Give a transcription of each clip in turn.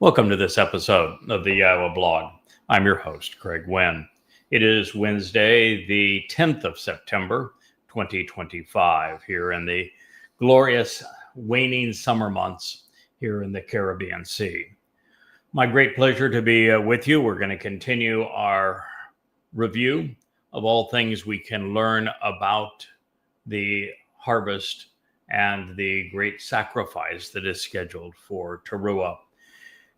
Welcome to this episode of the Iowa Blog. I'm your host, Craig Wynn. It is Wednesday, the 10th of September, 2025, here in the glorious waning summer months here in the Caribbean Sea. My great pleasure to be with you. We're going to continue our review of all things we can learn about the harvest and the great sacrifice that is scheduled for Teruah.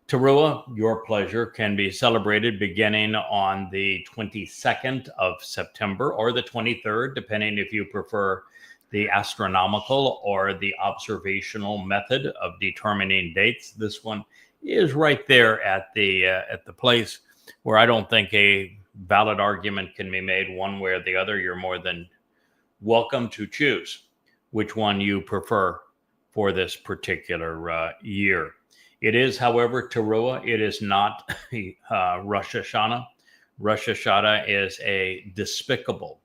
Teruah, your pleasure, can be celebrated beginning on the 22nd of September or the 23rd, depending if you prefer the astronomical or the observational method of determining dates. This one is right there at the place where I don't think a valid argument can be made one way or the other. You're more than welcome to choose which one you prefer for this particular year. It is, however, Teruah. It is not Rosh Hashanah. Rosh Hashanah is a despicable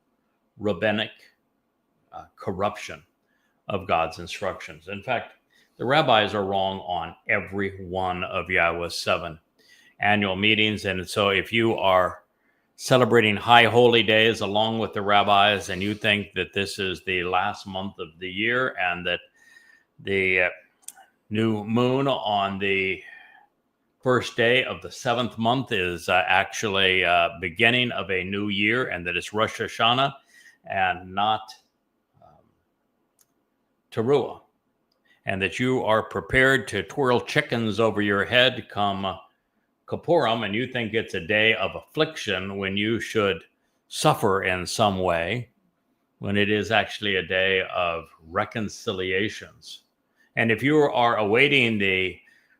rabbinic corruption of God's instructions. In fact, the rabbis are wrong on every one of Yahweh's 7 annual meetings. And so if you are celebrating high holy days along with the rabbis and you think that this is the last month of the year and that the new moon on the first day of the 7th month is actually beginning of a new year, and that it's Rosh Hashanah and not Teruah, and that you are prepared to twirl chickens over your head come Kippurim, and you think it's a day of affliction when you should suffer in some way, when it is actually a day of reconciliations. And if you are awaiting the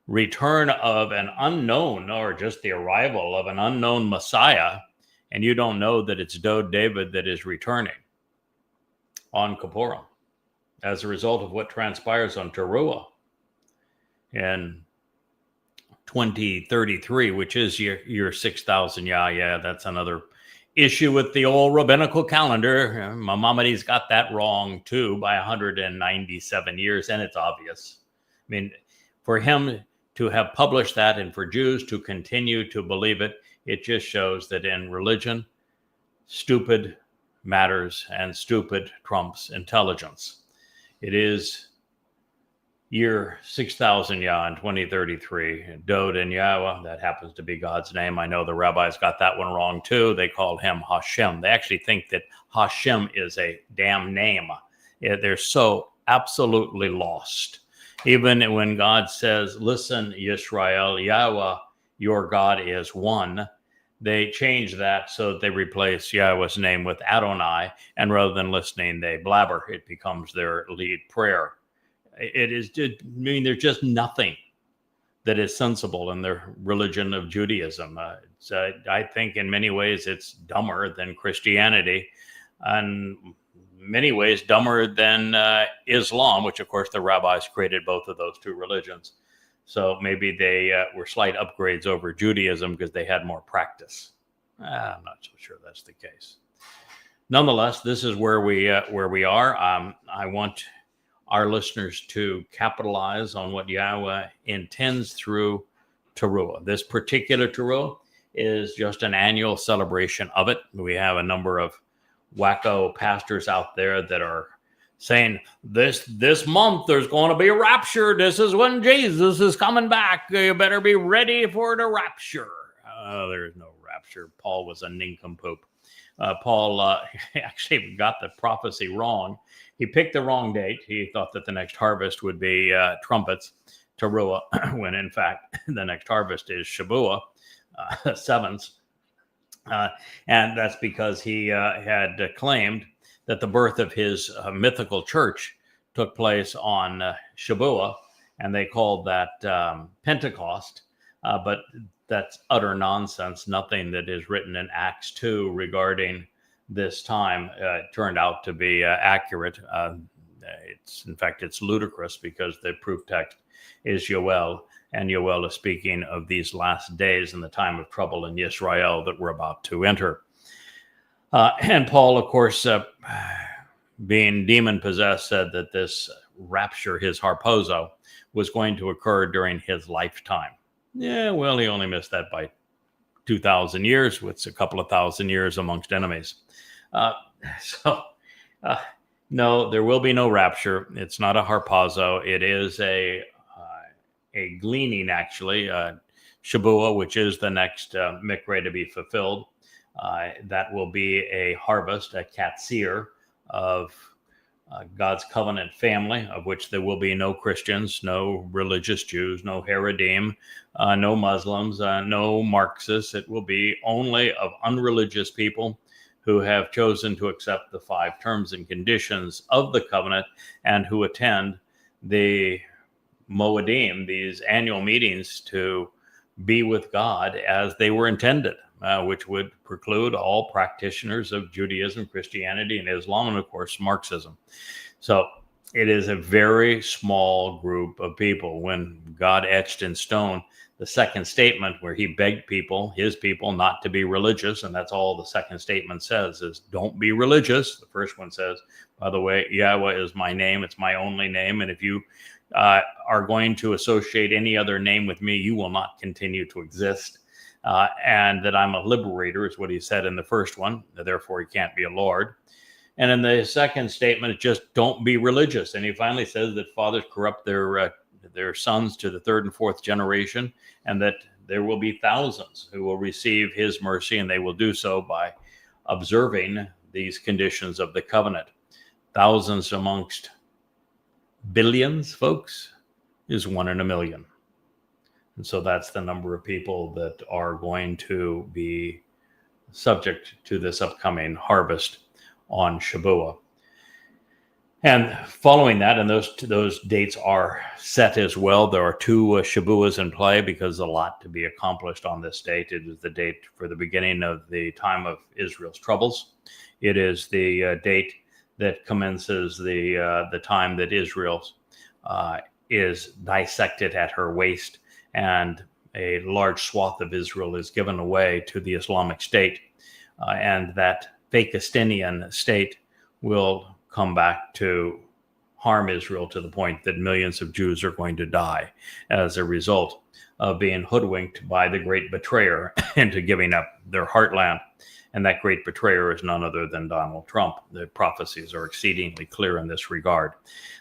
return of an unknown or just the arrival of an unknown Messiah, and you don't know that it's Dode David that is returning on Kippurim as a result of what transpires on Teruah in 2033, which is year 6,000. Yeah, that's another issue with the old rabbinical calendar. Maimonides got that wrong too by 197 years, and it's obvious. I mean, for him to have published that and for Jews to continue to believe it, it just shows that in religion, stupid matters and stupid trumps intelligence. It is year 6,000 Yah in 2033. Dode and Yahweh, that happens to be God's name. I know the rabbis got that one wrong too. They called him Hashem. They actually think that Hashem is a damn name. They're so absolutely lost. Even when God says, listen, Yisrael, Yahweh, your God is one, they change that so that they replace Yahweh's name with Adonai, and rather than listening, they blabber. It becomes their lead prayer. It is, there's just nothing that is sensible in the religion of Judaism. I think in many ways it's dumber than Christianity, and many ways dumber than Islam, which of course the rabbis created both of those two religions. So maybe they were slight upgrades over Judaism because they had more practice. I'm not so sure that's the case. Nonetheless, this is where we are. I want our listeners to capitalize on what Yahweh intends through Teruah. This particular Teruah is just an annual celebration of it. We have a number of wacko pastors out there that are saying this month there's going to be a rapture. This is when Jesus is coming back. You better be ready for the rapture. There's no rapture. Paul was a nincompoop. Paul actually got the prophecy wrong. He picked the wrong date. He thought that the next harvest would be trumpets, Teruah, when in fact the next harvest is Shabuah, sevens. And that's because he had claimed that the birth of his mythical church took place on Shabuah, and they called that Pentecost. But that's utter nonsense. Nothing that is written in Acts 2 regarding this time turned out to be accurate. In fact, it's ludicrous because the proof text is Yoel, and Yoel is speaking of these last days and the time of trouble in Israel that we're about to enter. And Paul, of course, being demon-possessed, said that this rapture, his harpozo, was going to occur during his lifetime. Yeah, well, he only missed that by 2,000 years, with a couple of thousand years amongst enemies. Uh, so, uh, no, there will be no rapture. It's not a harpazo. It is a gleaning, actually. Shavua, which is the next mikra to be fulfilled. That will be a harvest, a Qatsyr of God's covenant family, of which there will be no Christians, no religious Jews, no Haredim, no Muslims, no Marxists. It will be only of unreligious people who have chosen to accept the 5 terms and conditions of the covenant and who attend the Moedim, these annual meetings, to be with God as they were intended, which would preclude all practitioners of Judaism, Christianity, and Islam, and of course, Marxism. So it is a very small group of people. When God etched in stone the second statement, where he begged people, his people, not to be religious, and that's all the second statement says, is don't be religious. The first one says, by the way, Yahweh is my name, it's my only name, and if you are going to associate any other name with me, you will not continue to exist. And that I'm a liberator is what he said in the first one. Therefore, he can't be a Lord. And in the second statement, it's just don't be religious. And he finally says that fathers corrupt their sons to the 3rd and 4th generation, and that there will be thousands who will receive his mercy, and they will do so by observing these conditions of the covenant. Thousands amongst billions, folks, is 1 in a million. And so that's the number of people that are going to be subject to this upcoming harvest on Shavua. And following that, and those dates are set as well. There are 2 Shavuas in play because a lot to be accomplished on this date. It is the date for the beginning of the time of Israel's troubles. It is the date that commences the time that Israel is dissected at her waist, and a large swath of Israel is given away to the Islamic State, and that Fakistinian state will come back to harm Israel to the point that millions of Jews are going to die as a result of being hoodwinked by the great betrayer into giving up their heartland. And that great betrayer is none other than Donald Trump. The prophecies are exceedingly clear in this regard.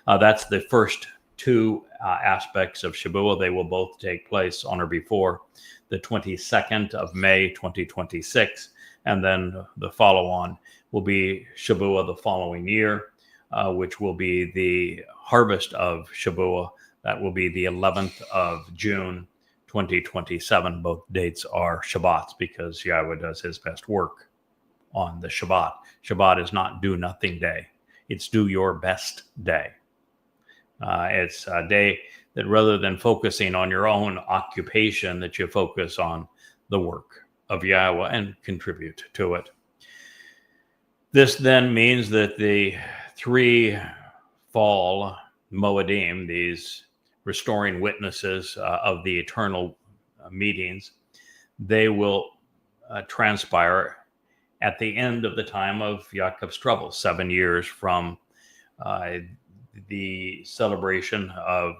That's the first 2 aspects of Shavua. They will both take place on or before the 22nd of May, 2026. And then the follow-on will be Shavua the following year, which will be the harvest of Shavua. That will be the 11th of June, 2027. Both dates are Shabbats because Yahweh does his best work on the Shabbat. Shabbat is not do nothing day. It's do your best day. It's a day that rather than focusing on your own occupation, that you focus on the work of Yahweh and contribute to it. This then means that the 3 fall Moedim, these restoring witnesses of the eternal meetings, they will transpire at the end of the time of Yaakov's trouble, 7 years from the celebration of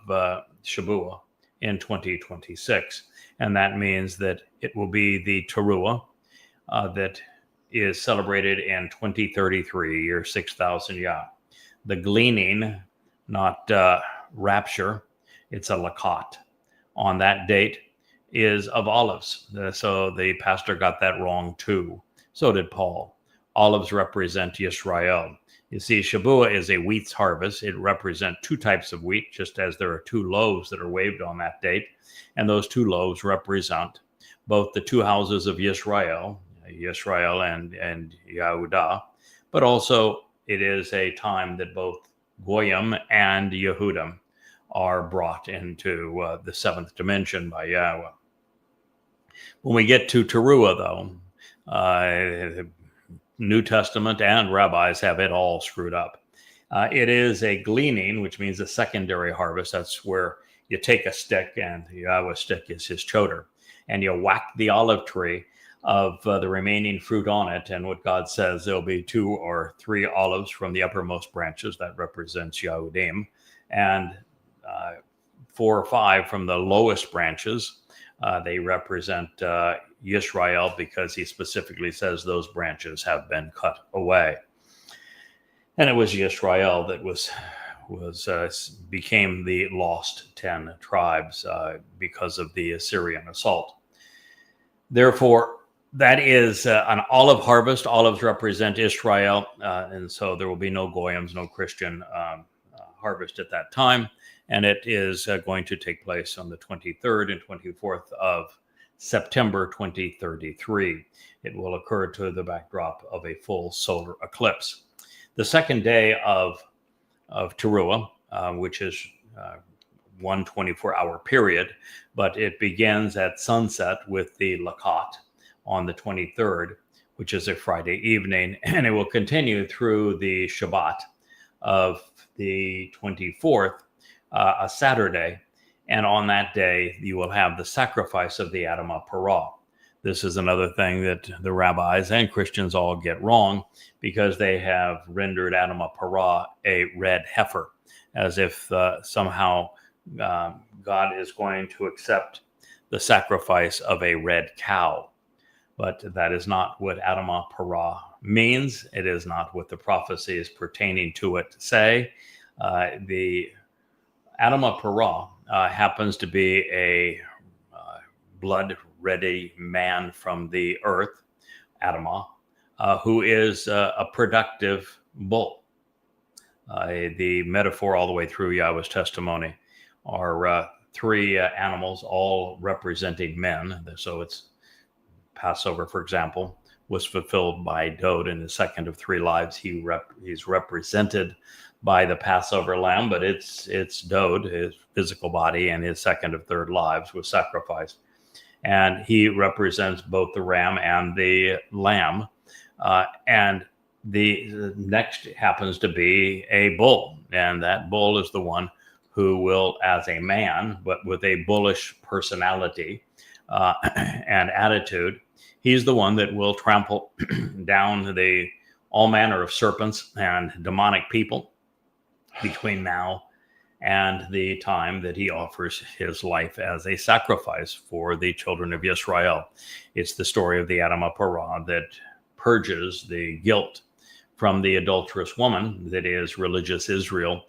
Shavua in 2026. And that means that it will be the Teruah that is celebrated in 2033, year 6,000 Yah. The gleaning, not rapture, it's a lakot. On that date is of olives. So the pastor got that wrong too. So did Paul. Olives represent Yisrael. You see, Shavua is a wheat's harvest. It represents 2 types of wheat, just as there are 2 loaves that are waved on that date. And those 2 loaves represent both the 2 houses of Yisrael and Yehudah, but also it is a time that both Goyim and Yehudim are brought into the 7th dimension by Yahweh. When we get to Teruah, though, New Testament and rabbis have it all screwed up. It is a gleaning, which means a secondary harvest. That's where you take a stick, and Yahweh's stick is his choder, and you whack the olive tree of the remaining fruit on it. And what God says, there'll be 2 or 3 olives from the uppermost branches. That represents Yehudim. And 4 or 5 from the lowest branches They represent Yisrael because he specifically says those branches have been cut away. And it was Yisrael that became the lost 10 tribes because of the Assyrian assault. Therefore, that is an olive harvest. Olives represent Israel, and so there will be no goyams, no Christian harvest at that time. And it is going to take place on the 23rd and 24th of September 2033. It will occur to the backdrop of a full solar eclipse. The second day of Teruah, which is one 24-hour period, but it begins at sunset with the Lakat on the 23rd, which is a Friday evening, and it will continue through the Shabbat of the 24th, a Saturday, and on that day you will have the sacrifice of the Adamah Parah. This is another thing that the rabbis and Christians all get wrong, because they have rendered Adamah Parah a red heifer, as if somehow God is going to accept the sacrifice of a red cow. But that is not what Adamah Parah means. It is not what the prophecies pertaining to it say. The Adamah Parah happens to be a blood-ready man from the earth, Adamah, who is a productive bull. The metaphor all the way through Yahweh's testimony are three animals, all representing men. So it's Passover, for example, was fulfilled by Dod in the second of three lives. He's represented by the Passover lamb, but it's Dod, his physical body, and his second of third lives was sacrificed. And he represents both the ram and the lamb. And the next happens to be a bull. And that bull is the one who will, as a man, but with a bullish personality and attitude, he's the one that will trample down all manner of serpents and demonic people between now and the time that he offers his life as a sacrifice for the children of Israel. It's the story of the Adamah Parah that purges the guilt from the adulterous woman that is religious Israel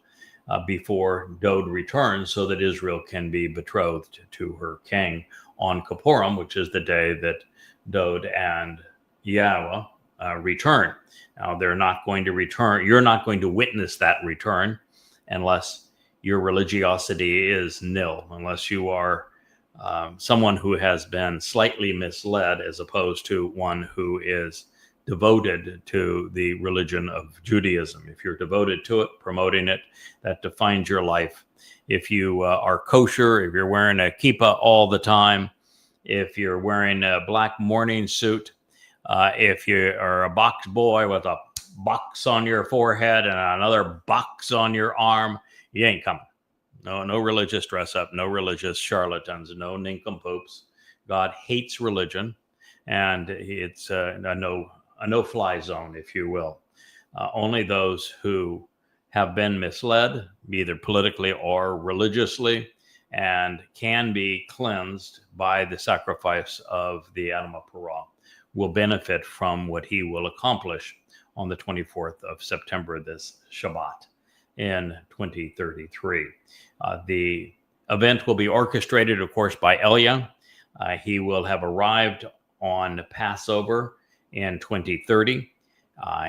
before Dod returns, so that Israel can be betrothed to her king on Kippurim, which is the day that Dod and Yahweh return. Now, they're not going to return. You're not going to witness that return unless your religiosity is nil, unless you are someone who has been slightly misled, as opposed to one who is devoted to the religion of Judaism. If you're devoted to it, promoting it, that defines your life. If you are kosher, if you're wearing a kippah all the time, if you're wearing a black morning suit, if you are a box boy with a box on your forehead and another box on your arm, you ain't coming. No religious dress up, no religious charlatans, no nincompoops. God hates religion, and it's a no-fly zone, if you will. Only those who have been misled, either politically or religiously, and can be cleansed by the sacrifice of the Adamah Parah, will benefit from what he will accomplish on the 24th of September, this Shabbat in 2033. The event will be orchestrated, of course, by Elia. He will have arrived on Passover in 2030.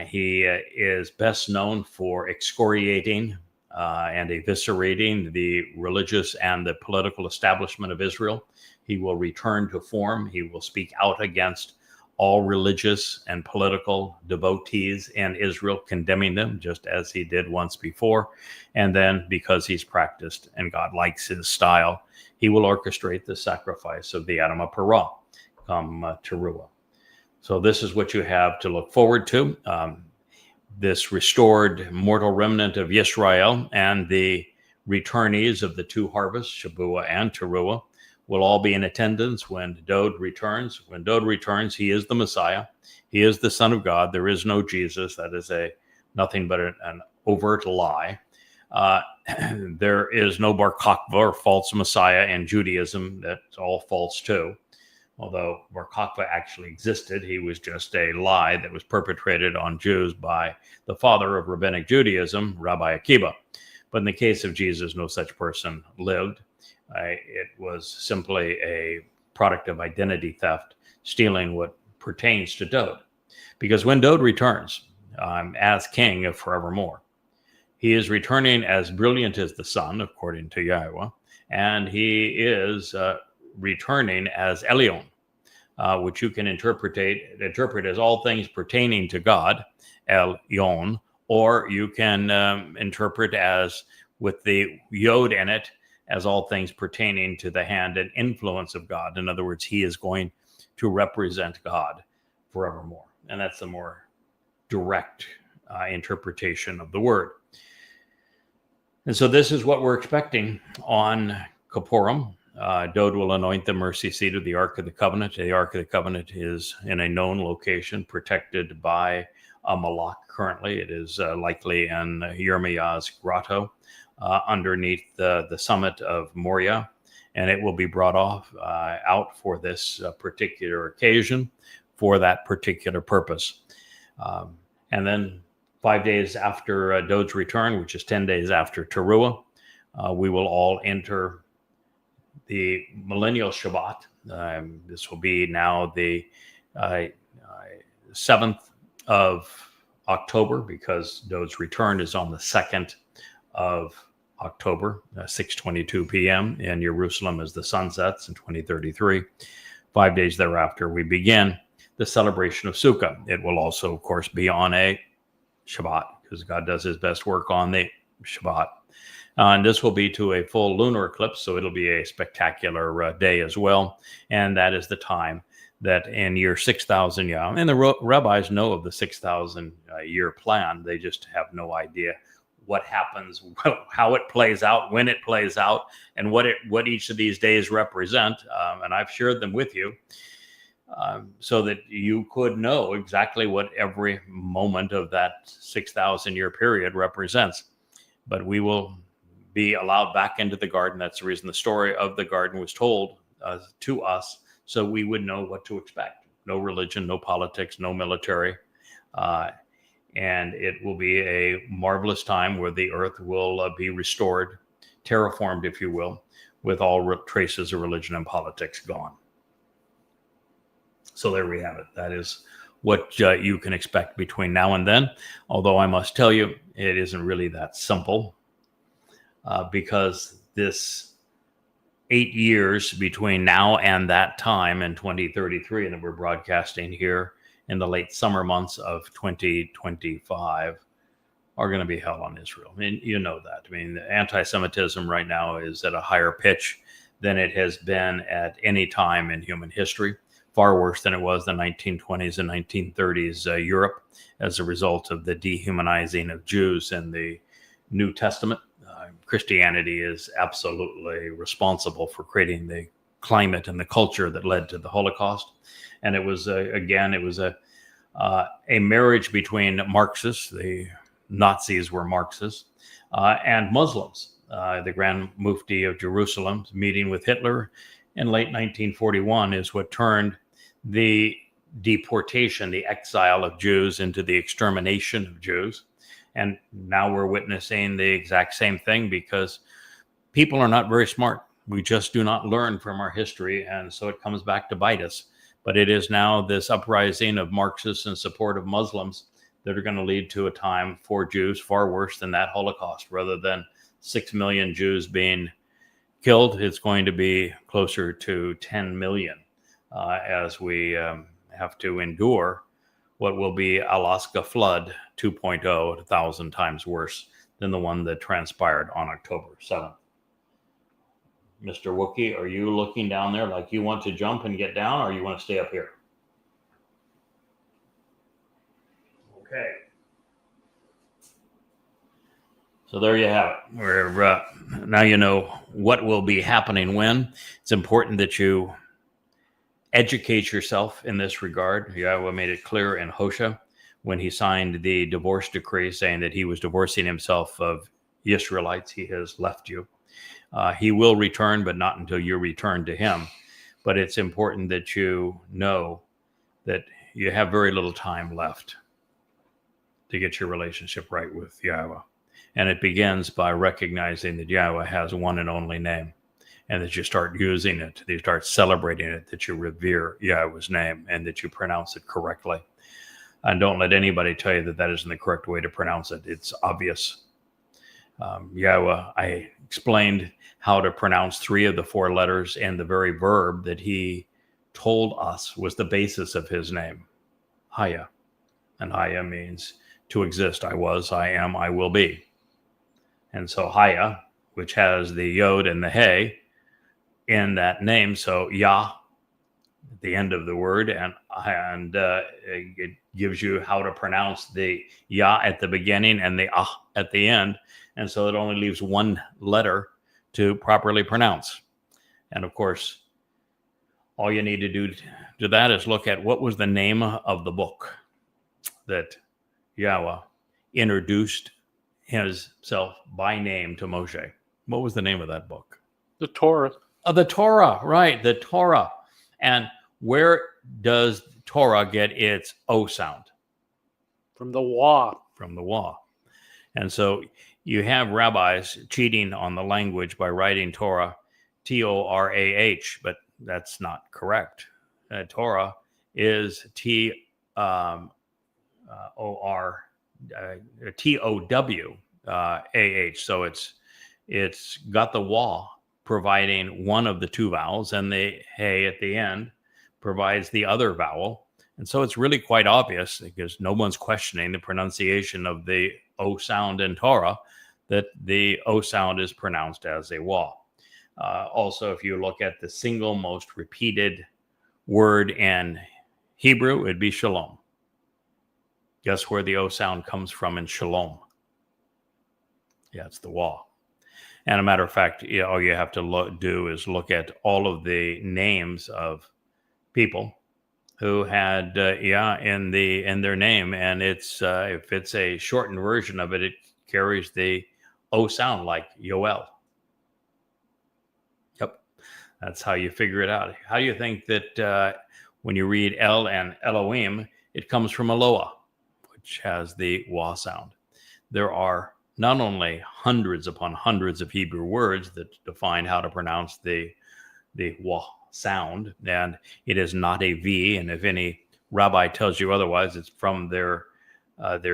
He is best known for excoriating and eviscerating the religious and the political establishment of Israel. He will return to form. He will speak out against all religious and political devotees in Israel, condemning them, just as he did once before. And then, because he's practiced and God likes his style, he will orchestrate the sacrifice of the Adamah Parah come Teruah. So this is what you have to look forward to. This restored mortal remnant of Yisrael and the returnees of the two harvests, Shabuah and Teruah, will all be in attendance when Dod returns. When Dod returns, he is the Messiah. He is the Son of God. There is no Jesus. That is nothing but an overt lie. There is no Bar Kokhba or false Messiah in Judaism. That's all false too. Although Bar Kokhba actually existed, he was just a lie that was perpetrated on Jews by the father of Rabbinic Judaism, Rabbi Akiba. But in the case of Jesus, no such person lived. It was simply a product of identity theft, stealing what pertains to Dode. Because when Dode returns as king of forevermore, he is returning as brilliant as the sun, according to Yahweh, and he is returning as Elyon, which you can interpret as all things pertaining to God, Elyon, or you can interpret as, with the yod in it, as all things pertaining to the hand and influence of God. In other words, he is going to represent God forevermore. And that's the more direct interpretation of the word. And so this is what we're expecting on Kippurim. Dode will anoint the mercy seat of the Ark of the Covenant. The Ark of the Covenant is in a known location, protected by a malach currently. It is likely in Yirmiyah's grotto underneath the summit of Moriah, and it will be brought out for this particular occasion, for that particular purpose. And then 5 days after Dode's return, which is 10 days after Teruah, we will all enter the millennial Shabbat. This will be now the 7th of October, because Dode's return is on the 2nd of October, 6:22 p.m. in Jerusalem as the sun sets in 2033. 5 days thereafter, we begin the celebration of Sukkah. It will also, of course, be on a Shabbat, because God does his best work on the Shabbat. And this will be to a full lunar eclipse, so it'll be a spectacular day as well. And that is the time that in year 6,000 Yah, and the rabbis know of the 6,000 year plan, they just have no idea what happens, how it plays out, when it plays out, and what each of these days represent. And I've shared them with you. So that you could know exactly what every moment of that 6,000 year period represents. But we will be allowed back into the garden. That's the reason the story of the garden was told to us, so we would know what to expect. No religion, no politics, no military. And it will be a marvelous time where the earth will be restored, terraformed, if you will, with all traces of religion and politics gone. So there we have it. That is what you can expect between now and then. Although I must tell you, it isn't really that simple, because this 8 years between now and that time in 2033, and that we're broadcasting here in the late summer months of 2025, are going to be hell on Israel. I mean, you know that. I mean, the anti-Semitism right now is at a higher pitch than it has been at any time in human history. Far worse than it was in the 1920s and 1930s Europe, as a result of the dehumanizing of Jews in the New Testament. Christianity is absolutely responsible for creating the climate and the culture that led to the Holocaust. And it was, a marriage between Marxists, the Nazis were Marxists, and Muslims. The Grand Mufti of Jerusalem meeting with Hitler in late 1941 is what turned the deportation, the exile of Jews, into the extermination of Jews. And now we're witnessing the exact same thing, because people are not very smart. We just do not learn from our history, and so it comes back to bite us. But it is now this uprising of Marxists in support of Muslims that are going to lead to a time for Jews far worse than that Holocaust. Rather than 6 million Jews being killed, it's going to be closer to 10 million as we have to endure what will be Alaska flood 2.0, 1,000 times worse than the one that transpired on October 7th. Mr. Wookie, are you looking down there like you want to jump and get down, or you want to stay up here? Okay. So there you have it. We're, now you know what will be happening when. It's important that you educate yourself in this regard. Yahweh made it clear in Hosea when he signed the divorce decree, saying that he was divorcing himself of Israelites. He has left you. He will return, but not until you return to him. But it's important that you know that you have very little time left to get your relationship right with Yahweh. And it begins by recognizing that Yahweh has one and only name, and that you start using it, that you start celebrating it, that you revere Yahweh's name, and that you pronounce it correctly. And don't let anybody tell you that that isn't the correct way to pronounce it. It's obvious. Yahweh, I explained how to pronounce 3 of the 4 letters, and the very verb that he told us was the basis of his name, Haya. And Haya means to exist. I was, I am, I will be. And so Haya, which has the Yod and the He in that name, so Yah at the end of the word, and it gives you how to pronounce the Yah at the beginning and the Ah at the end. And so it only leaves 1 letter to properly pronounce. And of course, all you need to do to that is look at what was the name of the book that Yahweh introduced himself by name to Moshe. What was the name of that book? The Torah. The Torah, right, the Torah. And where does Torah get its O sound? From the Wa. From the Wa. And so you have rabbis cheating on the language by writing Torah, Torah, but that's not correct. Torah is Towah. So it's got the Wa providing one of the 2 vowels, and the He at the end provides the other vowel. And so it's really quite obvious, because no one's questioning the pronunciation of the O sound in Torah, that the O sound is pronounced as a Wa. Also, if you look at the single most repeated word in Hebrew, it'd be shalom. Guess where the O sound comes from in shalom? Yeah, it's the Wa. And a matter of fact, all you have to do is look at all of the names of people who had in their name, and it's if it's a shortened version of it, it carries the O sound, like Yoel. Yep, that's how you figure it out. How do you think that when you read El and Elohim, it comes from Eloah, which has the Wa sound? There are not only hundreds upon hundreds of Hebrew words that define how to pronounce the Wa sound, and it is not a V. And if any rabbi tells you otherwise, it's from their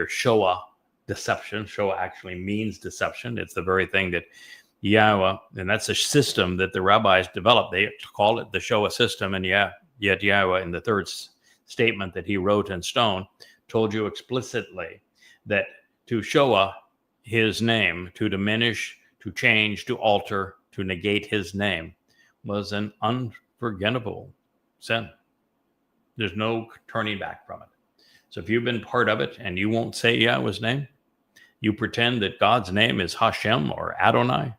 Shoah deception. Shoah actually means deception. It's the very thing that Yahweh, and that's a system that the rabbis developed. They call it the Shoah system, and yet Yahweh, in the 3rd statement that he wrote in stone, told you explicitly that to Shoah his name, to diminish, to change, to alter, to negate his name, was an unforgettable sin. There's no turning back from it. So if you've been part of it and you won't say Yahweh's name, you pretend that God's name is Hashem or Adonai,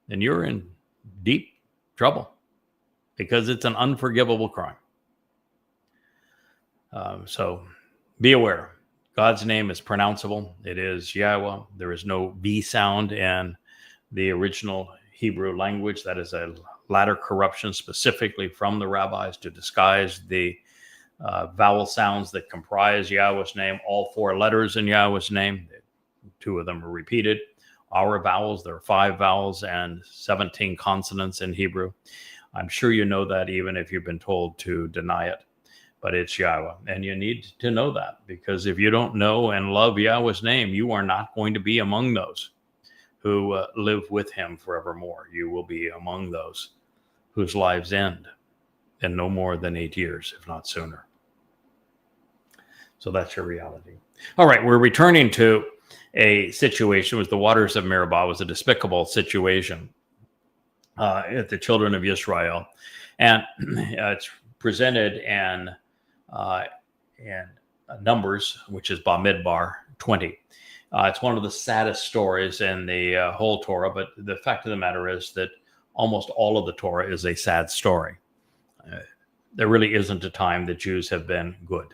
then you're in deep trouble, because it's an unforgivable crime. So be aware. God's name is pronounceable. It is Yahweh. There is no B sound in the original Hebrew language. That is a latter corruption specifically from the rabbis to disguise the vowel sounds that comprise Yahweh's name. All 4 letters in Yahweh's name, 2 of them are repeated. Our vowels, there are 5 vowels and 17 consonants in Hebrew. I'm sure you know that, even if you've been told to deny it. But it's Yahweh, and you need to know that, because if you don't know and love Yahweh's name, you are not going to be among those who live with him forevermore. You will be among those whose lives end in no more than 8 years, if not sooner. So that's your reality. All right, we're returning to a situation with the waters of Meribah. Was a despicable situation at the children of Israel, and it's presented in Numbers, which is Bamidbar 20. It's one of the saddest stories in the whole Torah, but the fact of the matter is that almost all of the Torah is a sad story. There really isn't a time that Jews have been good.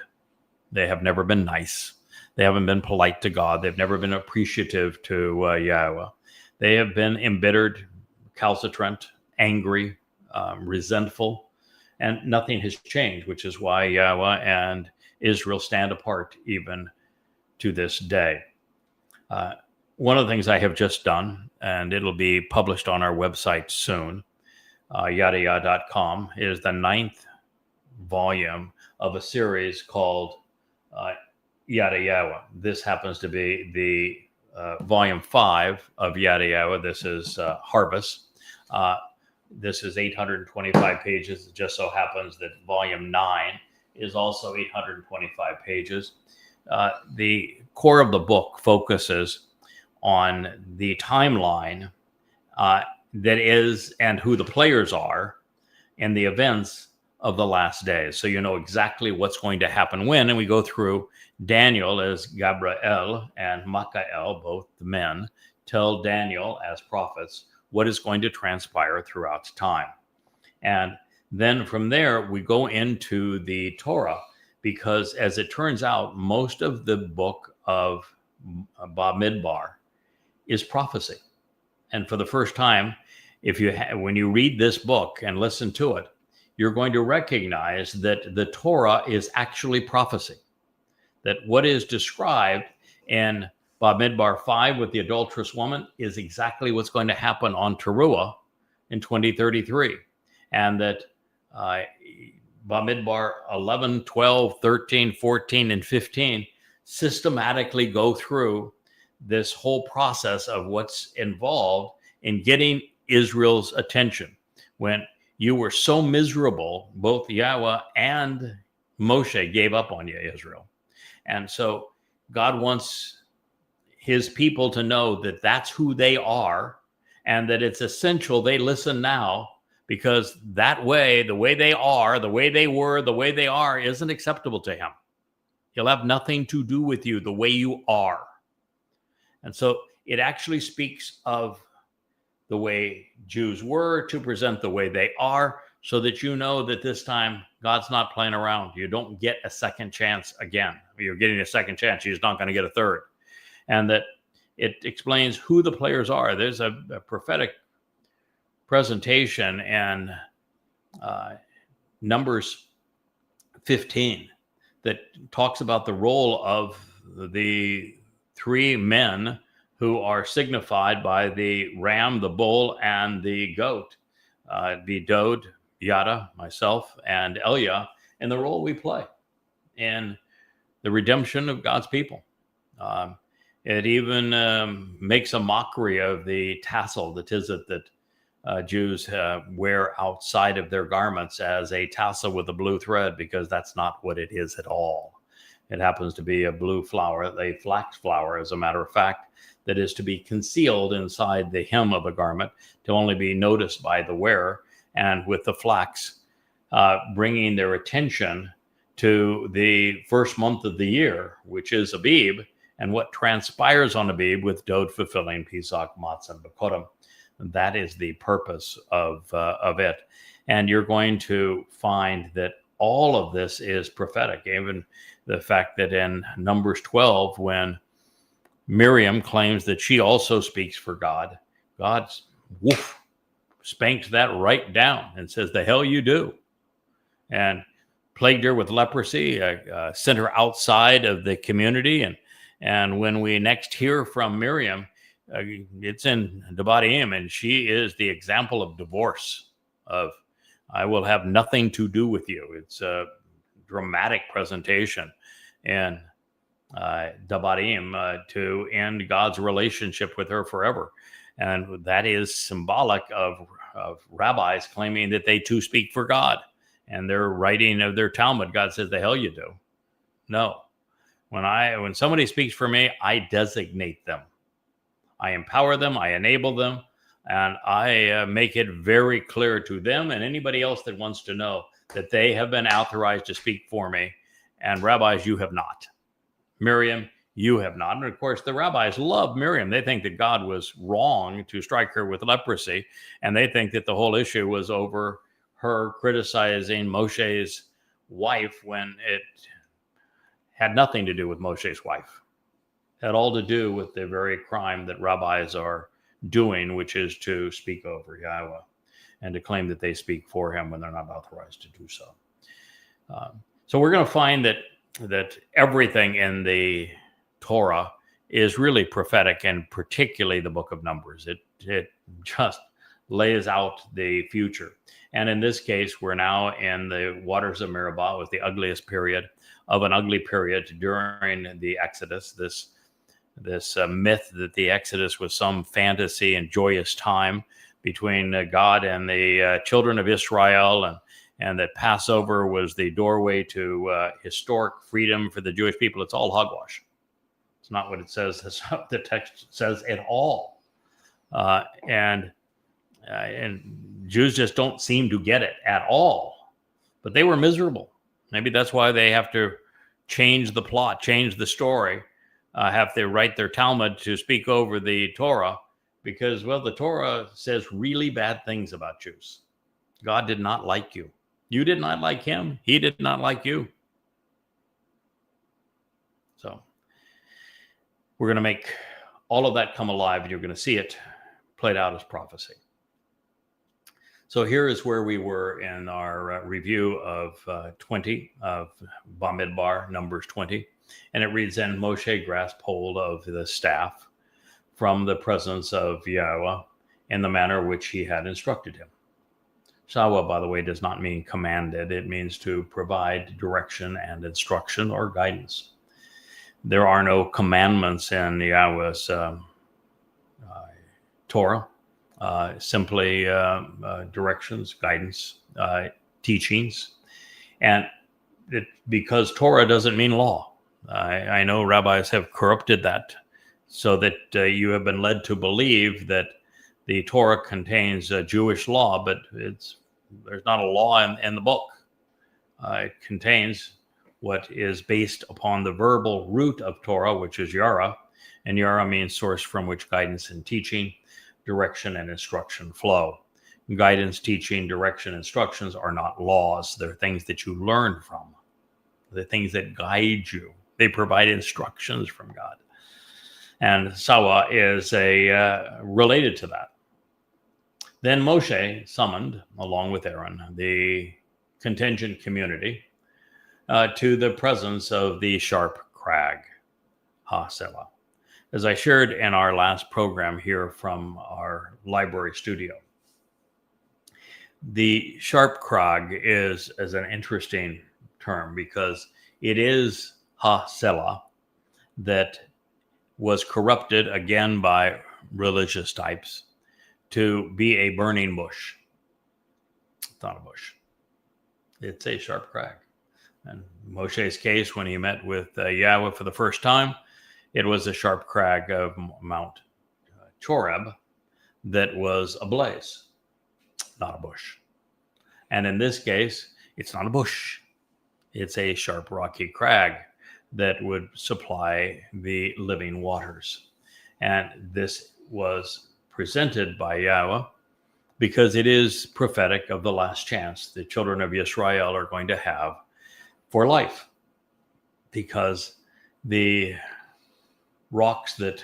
They have never been nice. They haven't been polite to God. They've never been appreciative to Yahweh. They have been embittered, calcitrant, angry, resentful, and nothing has changed, which is why Yahweh and Israel stand apart even to this day. One of the things I have just done, and it'll be published on our website soon, yadayah.com, is the 9th volume of a series called Yada Yahweh. This happens to be the volume 5 of Yada Yahweh. This is Harvest. This is 825 pages. It just so happens that volume 9 is also 825 pages. The core of the book focuses on the timeline that is and who the players are and the events of the last days. So you know exactly what's going to happen when. And we go through Daniel as Gabriel and Michael, both the men, tell Daniel as prophets what is going to transpire throughout time. And then from there, we go into the Torah, because as it turns out, most of the book of Bamidbar is prophecy. And for the first time, when you read this book and listen to it, you're going to recognize that the Torah is actually prophecy. That what is described in Bamidbar 5 with the adulterous woman is exactly what's going to happen on Teruah in 2033. And that Bamidbar 11, 12, 13, 14, and 15 systematically go through this whole process of what's involved in getting Israel's attention. When you were so miserable, both Yahweh and Moshe gave up on you, Israel. And so God wants his people to know that that's who they are, and that it's essential they listen now, because that way, the way they are, the way they were, the way they are, isn't acceptable to him. He'll have nothing to do with you the way you are. And so it actually speaks of the way Jews were to present the way they are, so that you know that this time God's not playing around. You don't get a second chance again. You're getting a second chance. You're just not going to get a third. And that it explains who the players are. There's a prophetic presentation in Numbers 15 that talks about the role of the 3 men who are signified by the ram, the bull, and the goat. Be Dod, Yada, myself, and Elia, and the role we play in the redemption of God's people. It even makes a mockery of the tassel, the tizzit that Jews wear outside of their garments as a tassel with a blue thread, because that's not what it is at all. It happens to be a blue flower, a flax flower, as a matter of fact, that is to be concealed inside the hem of a garment to only be noticed by the wearer. And with the flax bringing their attention to the first month of the year, which is Abib, and what transpires on Abib with Dod fulfilling Pesach, Matzah, and Bekurim. That is the purpose of it. And you're going to find that all of this is prophetic. Even the fact that in Numbers 12, when Miriam claims that she also speaks for God, God spanks that right down and says, the hell you do. And plagued her with leprosy, sent her outside of the community. And when we next hear from Miriam, it's in Devarim, and she is the example of divorce, of I will have nothing to do with you. It's a dramatic presentation in Devarim to end God's relationship with her forever. And that is symbolic of rabbis claiming that they too speak for God. And they're writing of their Talmud, God says, the hell you do. No. When somebody speaks for me, I designate them. I empower them, I enable them, and I make it very clear to them and anybody else that wants to know that they have been authorized to speak for me. And rabbis, you have not. Miriam, you have not. And of course, the rabbis love Miriam. They think that God was wrong to strike her with leprosy. And they think that the whole issue was over her criticizing Moshe's wife when it had nothing to do with Moshe's wife. had all to do with the very crime that rabbis are doing, which is to speak over Yahweh and to claim that they speak for him when they're not authorized to do so. So we're going to find that everything in the Torah is really prophetic, and particularly the book of Numbers. It just lays out the future. And in this case, we're now in the waters of Meribah, with the ugliest period of an ugly period during the Exodus. This myth that the Exodus was some fantasy and joyous time between God and the children of Israel, and that Passover was the doorway to historic freedom for the Jewish people. It's all hogwash. It's not what it says. That's not what the text says at all. And Jews just don't seem to get it at all. But they were miserable. Maybe that's why they have to change the plot, change the story, have to write their Talmud to speak over the Torah, because, well, the Torah says really bad things about Jews. God did not like you. You did not like him. He did not like you. So we're going to make all of that come alive, and you're going to see it played out as prophecy. So here is where we were in our review of 20 of Bamidbar, Numbers 20. And it reads, "And Moshe grasped hold of the staff from the presence of Yahweh in the manner which he had instructed him." Shawa, by the way, does not mean commanded. It means to provide direction and instruction or guidance. There are no commandments in Yahweh's Torah. Simply directions, guidance, teachings. And because Torah doesn't mean law. I know rabbis have corrupted that so that you have been led to believe that the Torah contains Jewish law, but there's not a law in the book. It contains what is based upon the verbal root of Torah, which is Yara, and Yara means source from which guidance and teaching, direction and instruction flow. Guidance, teaching, direction, instructions are not laws. They're things that you learn from. They're things that guide you. They provide instructions from God. And Sawa is related to that. Then Moshe summoned, along with Aaron, the contingent community to the presence of the sharp crag, Ha-Selah. As I shared in our last program here from our library studio, the sharp crag is an interesting term because it is Ha-Selah that was corrupted again by religious types to be a burning bush. It's not a bush. It's a sharp crag. And Moshe's case, when he met with Yahweh for the first time, it was a sharp crag of Mount Choreb that was ablaze, not a bush. And in this case, it's not a bush. It's a sharp rocky crag that would supply the living waters. And this was presented by Yahweh because it is prophetic of the last chance the children of Israel are going to have for life, because the rocks that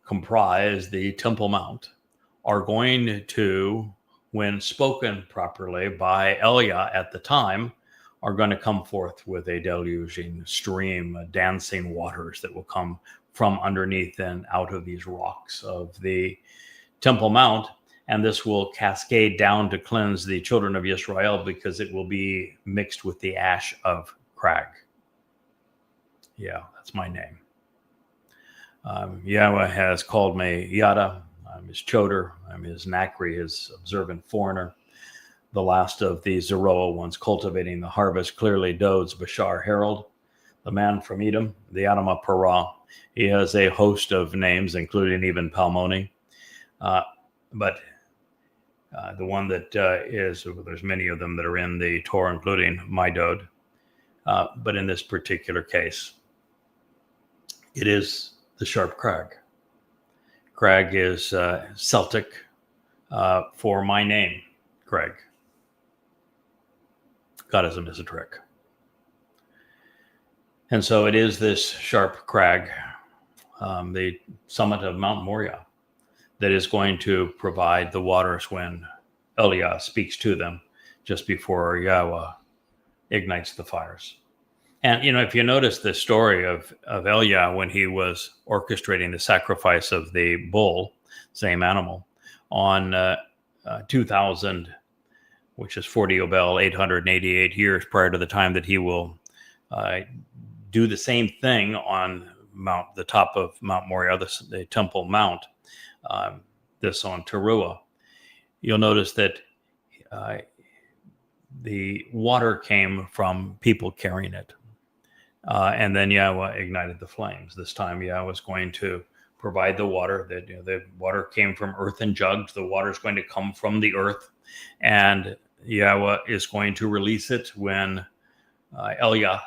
comprise the Temple Mount are going to, when spoken properly by Elia at the time, are going to come forth with a deluging stream, dancing waters that will come from underneath and out of these rocks of the Temple Mount. And this will cascade down to cleanse the children of Israel because it will be mixed with the ash of crag. Yeah, that's my name. Yahweh has called me Yada. I'm his Choder. I'm his Nakri, his observant foreigner. The last of the Zeroah ones cultivating the harvest, clearly Dod's Bashar Herald, the man from Edom, the Adamah Parah. He has a host of names, including even Palmoni. But the one that there's many of them that are in the Torah, including Mydod. But in this particular case, it is the sharp crag. Crag is Celtic for my name, Craig. Godism is a trick. And so it is this sharp crag, the summit of Mount Moriah, that is going to provide the waters when Eliah speaks to them just before Yahweh ignites the fires. And, if you notice the story of Eliah when he was orchestrating the sacrifice of the bull, same animal, on 2000, which is 40 Obel, 888 years prior to the time that he will do the same thing on the top of Mount Moriah, the Temple Mount, this on Teruah, you'll notice that the water came from people carrying it. And then Yahweh ignited the flames. This time Yahweh was going to provide the water. The water came from earthen jugs. The water is going to come from the earth. And Yahweh is going to release it when Eliah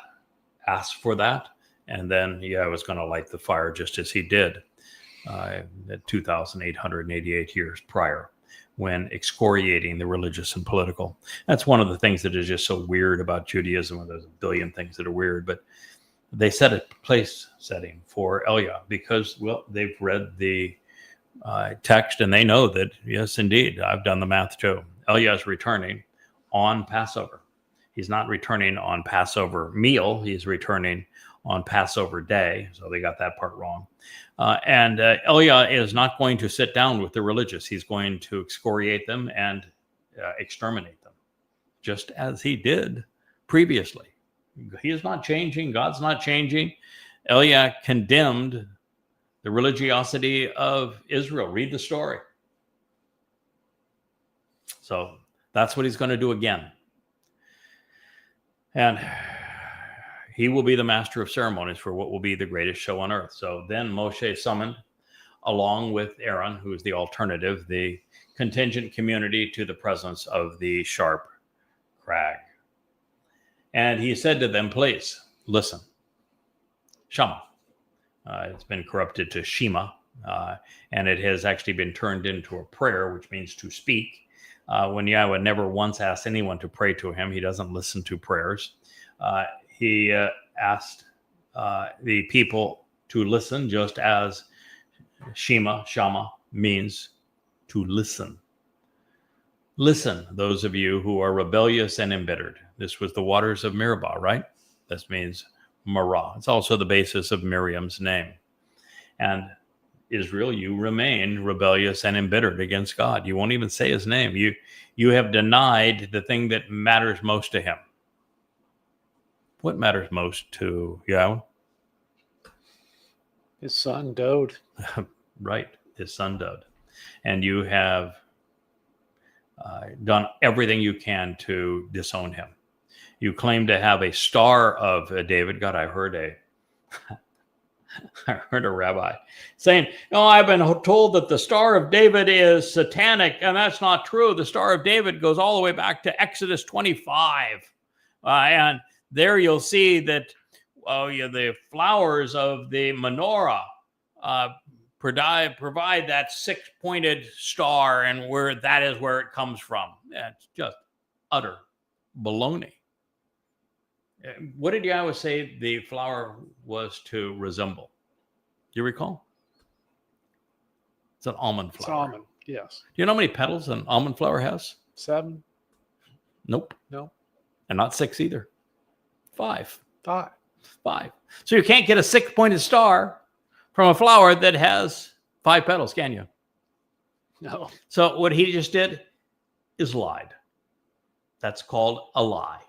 asks for that. And then Yahweh is going to light the fire just as he did 2,888 years prior, when excoriating the religious and political. That's one of the things that is just so weird about Judaism. There's a billion things that are weird, but they set a place setting for Eliah because, well, they've read the text and they know that, yes, indeed, I've done the math too. Eliah is returning on Passover. He's not returning on Passover meal. He's returning on Passover day. So they got that part wrong. And Eliah is not going to sit down with the religious. He's going to excoriate them and exterminate them, just as he did previously. He is not changing. God's not changing. Eliah condemned the religiosity of Israel. Read the story. So that's what he's going to do again. And he will be the master of ceremonies for what will be the greatest show on earth. So then Moshe summoned, along with Aaron, who is the alternative, the contingent community to the presence of the sharp crag. And he said to them, please, listen. Shema. It's been corrupted to Shema, and it has actually been turned into a prayer, which means to speak. When Yahweh never once asked anyone to pray to him, he doesn't listen to prayers. He asked the people to listen, just as Shema means to listen. Listen, those of you who are rebellious and embittered. This was the waters of Meribah, right? This means Marah. It's also the basis of Miriam's name. And Israel, you remain rebellious and embittered against God. You won't even say his name. You have denied the thing that matters most to him. What matters most to Yahweh? His son, Dode. Right, his son, Dode. And you have done everything you can to disown him. You claim to have a star of David. God, I heard a rabbi saying, "No, I've been told that the Star of David is satanic, and that's not true. The Star of David goes all the way back to Exodus 25, and there you'll see that the flowers of the menorah provide that six-pointed star, and that is where it comes from." It's just utter baloney. What did Yahweh say the flower was to resemble? Do you recall? It's an almond flower. It's almond, yes. Do you know how many petals an almond flower has? 7? Nope. No. And not 6 either. 5. 5. 5. So you can't get a 6-pointed star from a flower that has 5 petals, can you? No. So what he just did is lied. That's called a lie.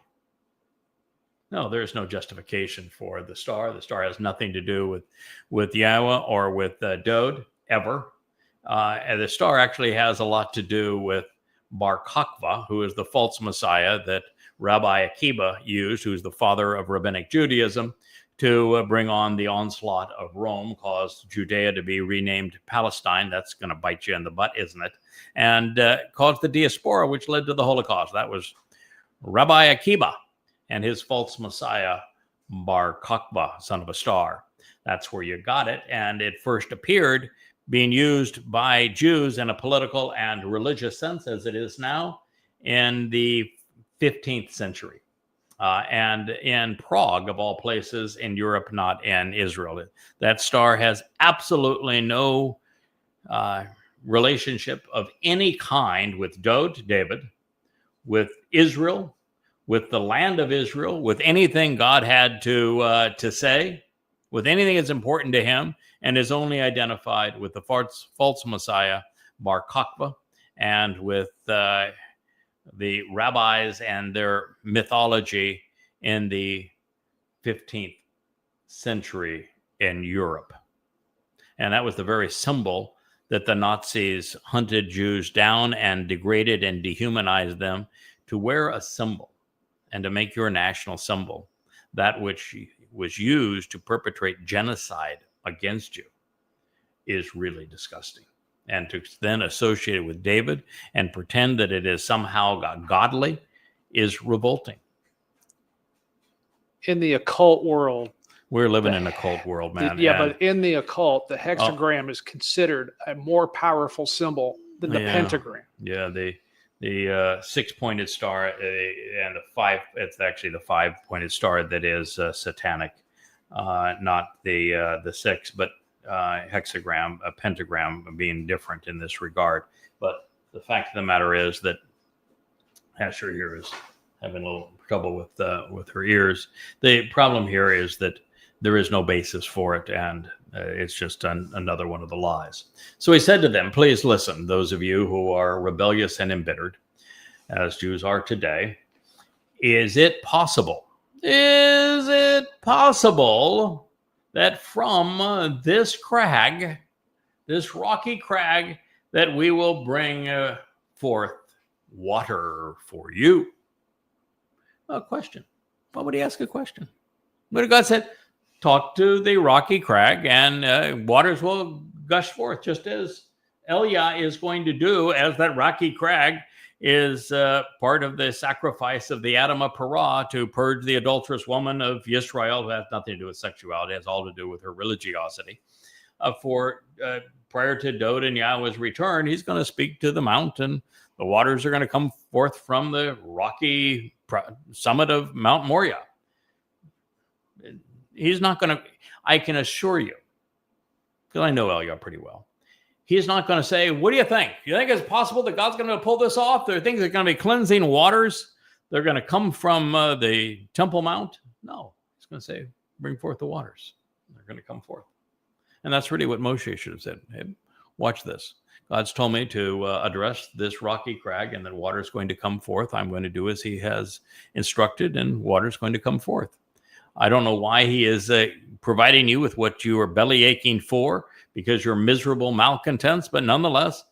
No, there's no justification for the star. The star has nothing to do with Yahweh or with Dode, ever. And the star actually has a lot to do with Bar Kokhba, who is the false Messiah that Rabbi Akiba used, who's the father of Rabbinic Judaism, to bring on the onslaught of Rome, caused Judea to be renamed Palestine. That's going to bite you in the butt, isn't it? And caused the diaspora, which led to the Holocaust. That was Rabbi Akiba and his false Messiah, Bar Kokhba, son of a star. That's where you got it. And it first appeared being used by Jews in a political and religious sense, as it is now, in the 15th century. and in Prague, of all places, in Europe, not in Israel. That star has absolutely no relationship of any kind with David, with Israel, with the land of Israel, with anything God had to say, with anything that's important to him, and is only identified with the false Messiah, Bar Kokhba, and with the rabbis and their mythology in the 15th century in Europe. And that was the very symbol that the Nazis hunted Jews down and degraded and dehumanized them to wear a symbol and to make your national symbol, that which was used to perpetrate genocide against you, is really disgusting. And to then associate it with David and pretend that it is somehow godly is revolting. In the occult world, we're living in a cult world, man. But in the occult, the hexagram is considered a more powerful symbol than the pentagram. Yeah, the 6-pointed star and the 5. It's actually the 5-pointed star that is satanic, not the 6, but hexagram, a pentagram being different in this regard. But the fact of the matter is that Asher here is having a little trouble with her ears. The problem here is that there is no basis for it, and it's just another one of the lies. So he said to them, "Please listen, those of you who are rebellious and embittered, as Jews are today. Is it possible that from this crag, this rocky crag, that we will bring forth water for you?" A question. Why would he ask a question? But God said, talk to the rocky crag and waters will gush forth, just as Elia is going to do, as that rocky crag is part of the sacrifice of the Adam of Parah to purge the adulterous woman of Israel. That has nothing to do with sexuality. It has all to do with her religiosity. Prior to Dod and Yahweh's return, he's going to speak to the mountain. The waters are going to come forth from the rocky summit of Mount Moriah. He's not going to, I can assure you, because I know Elia pretty well, he's not going to say, what do you think? You think it's possible that God's going to pull this off? There are things that are going to be cleansing waters. They're going to come from the Temple Mount. No, he's going to say, bring forth the waters. They're going to come forth. And that's really what Moshe should have said. Hey, watch this. God's told me to address this rocky crag, and that water is going to come forth. I'm going to do as he has instructed, and water is going to come forth. I don't know why he is providing you with what you are belly aching for, because you're miserable malcontents, but nonetheless,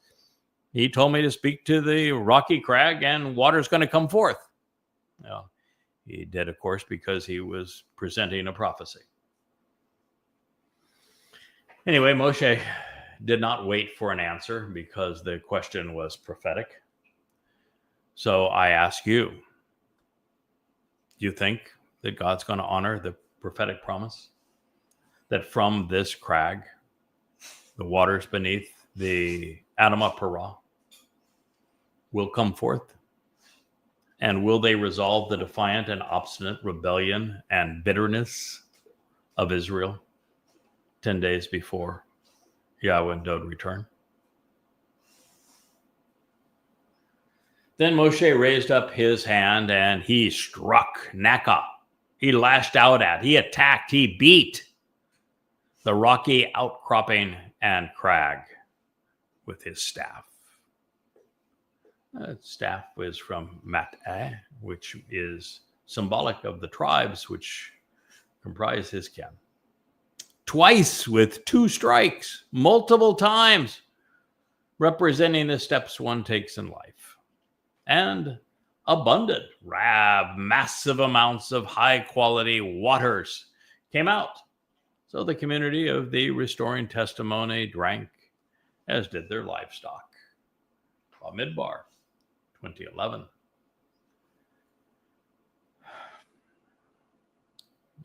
he told me to speak to the rocky crag and water's going to come forth. Well, he did, of course, because he was presenting a prophecy. Anyway, Moshe did not wait for an answer because the question was prophetic. So I ask you, do you think that God's going to honor the prophetic promise that from this crag, the waters beneath the Adam of Parah will come forth? And will they resolve the defiant and obstinate rebellion and bitterness of Israel 10 days before Yahweh and Dod return? Then Moshe raised up his hand and he struck Nakah. He lashed out at, he attacked, he beat the rocky outcropping and crag with his staff. That staff was from Mat'eh, which is symbolic of the tribes which comprise his kin. Twice with 2 strikes, multiple times, representing the steps one takes in life. And abundant, massive amounts of high quality waters came out. So the community of the Restoring Testimony drank, as did their livestock. Bamidbar, 2011.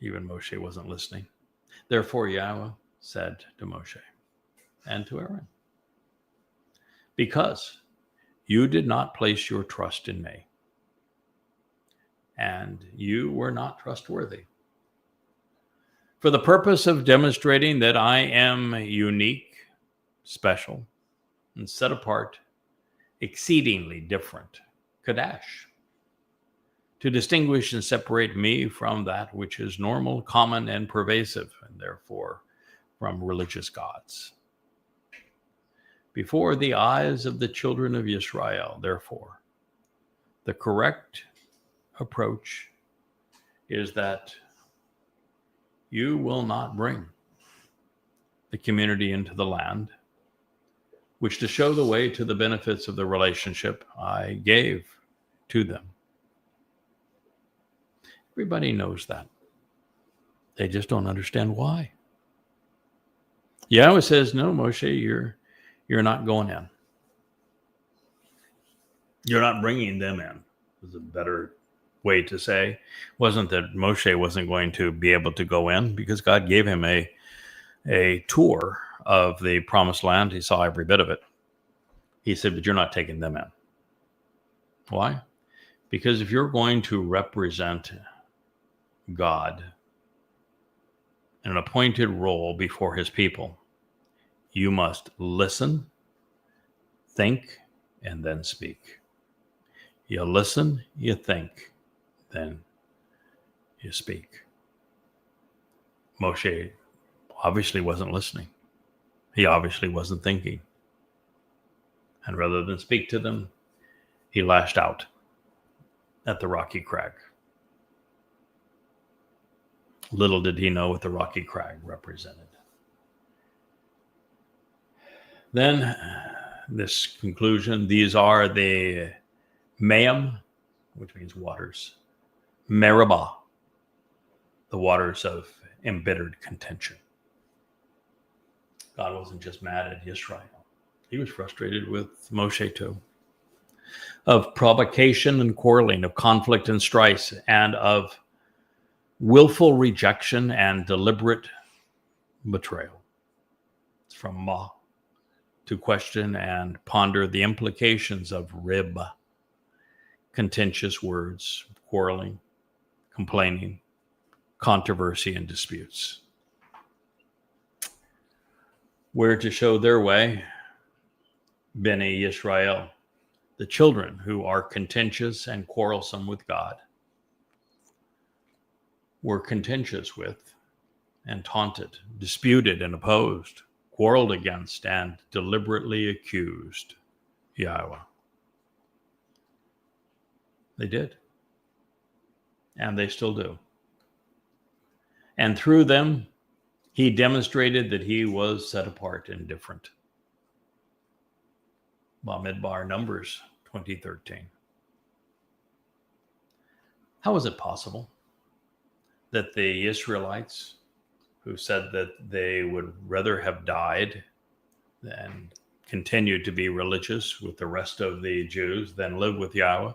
Even Moshe wasn't listening. Therefore, Yahweh said to Moshe and to Aaron, because you did not place your trust in me, and you were not trustworthy. For the purpose of demonstrating that I am unique, special, and set apart, exceedingly different, Kadash, to distinguish and separate me from that which is normal, common, and pervasive, and therefore from religious gods. Before the eyes of the children of Israel, therefore, the correct approach is that you will not bring the community into the land, which to show the way to the benefits of the relationship I gave to them. Everybody knows that. They just don't understand why. Yahweh says, no, Moshe, you're not going in. You're not bringing them in, is a better way to say. It wasn't that Moshe wasn't going to be able to go in, because God gave him a tour of the promised land. He saw every bit of it. He said, but you're not taking them in. Why? Because if you're going to represent God in an appointed role before his people, you must listen, think, and then speak. You listen, you think, then you speak. Moshe obviously wasn't listening. He obviously wasn't thinking. And rather than speak to them, he lashed out at the rocky crag. Little did he know what the rocky crag represented. Then this conclusion, these are the Mayim, which means waters, Meribah, the waters of embittered contention. God wasn't just mad at Israel. He was frustrated with Moshe too. Of provocation and quarreling, of conflict and strife, and of willful rejection and deliberate betrayal. It's from Ma to question and ponder the implications of rib, contentious words, quarreling, complaining, controversy, and disputes. Where to show their way, Bnei Yisrael, the children who are contentious and quarrelsome with God, were contentious with and taunted, disputed and opposed, quarreled against and deliberately accused Yahweh. They did. And they still do. And through them, he demonstrated that he was set apart and different. Bamidbar, Numbers 20:13. How is it possible that the Israelites, who said that they would rather have died than continue to be religious with the rest of the Jews than live with Yahweh,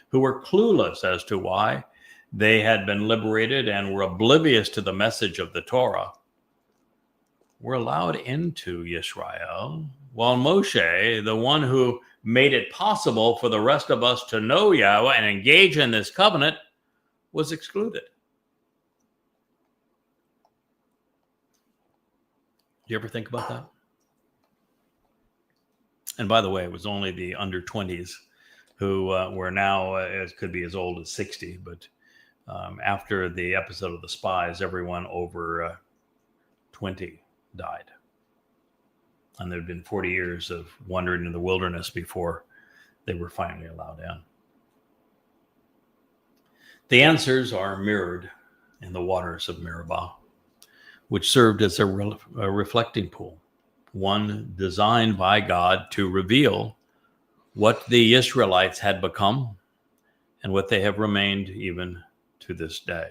who were clueless as to why they had been liberated and were oblivious to the message of the Torah, were allowed into Israel, while Moshe, the one who made it possible for the rest of us to know Yahweh and engage in this covenant, was excluded? Do you ever think about that? And by the way, it was only the under 20s who were now, could be as old as 60, but after the episode of the spies, everyone over 20 died. And there had been 40 years of wandering in the wilderness before they were finally allowed in. The answers are mirrored in the waters of Meribah, which served as a reflecting pool, one designed by God to reveal what the Israelites had become and what they have remained even to this day.